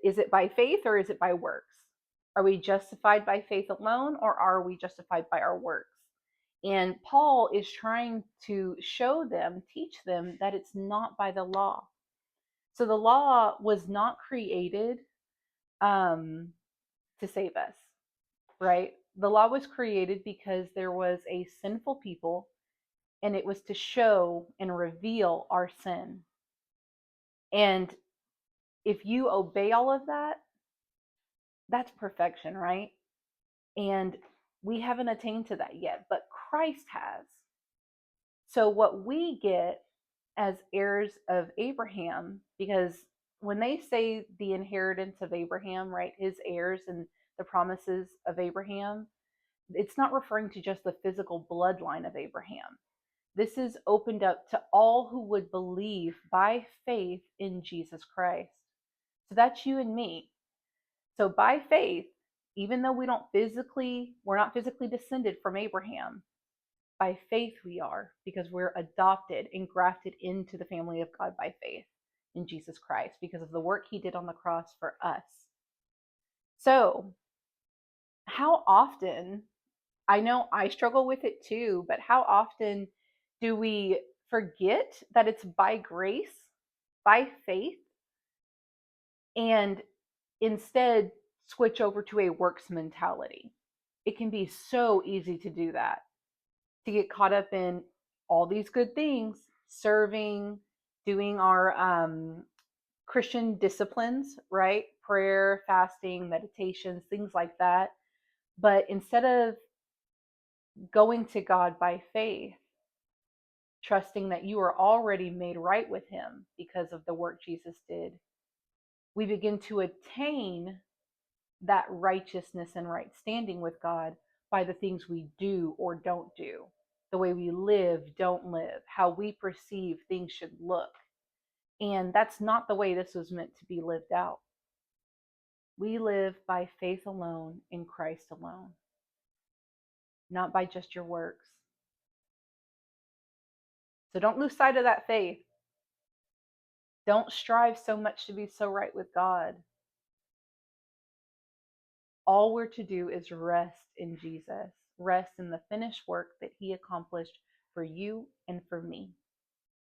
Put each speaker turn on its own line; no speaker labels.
Is it by faith or is it by works? Are we justified by faith alone, or are we justified by our works? And Paul is trying to show them, teach them that it's not by the law. So the law was not created um, to save us, right? The law was created because there was a sinful people, and it was to show and reveal our sin. And if you obey all of that, that's perfection, right? And we haven't attained to that yet, but Christ has. So, what we get as heirs of Abraham, because when they say the inheritance of Abraham, right, his heirs and the promises of Abraham, it's not referring to just the physical bloodline of Abraham. This is opened up to all who would believe by faith in Jesus Christ. So that's you and me. So by faith, even though we're not physically descended from Abraham, by faith we are, because we're adopted and grafted into the family of God by faith in Jesus Christ because of the work he did on the cross for us. So, how often, I know I struggle with it too, but how often do we forget that it's by grace, by faith, and instead switch over to a works mentality? It can be so easy to do that, to get caught up in all these good things, serving, doing our Christian disciplines, right? Prayer, fasting, meditations, things like that. But instead of going to God by faith, trusting that you are already made right with him because of the work Jesus did, we begin to attain that righteousness and right standing with God by the things we do or don't do, the way we live, don't live, how we perceive things should look. And that's not the way this was meant to be lived out. We live by faith alone in Christ alone, not by just your works. So don't lose sight of that faith. Don't strive so much to be so right with God. All we're to do is rest in Jesus, rest in the finished work that he accomplished for you and for me.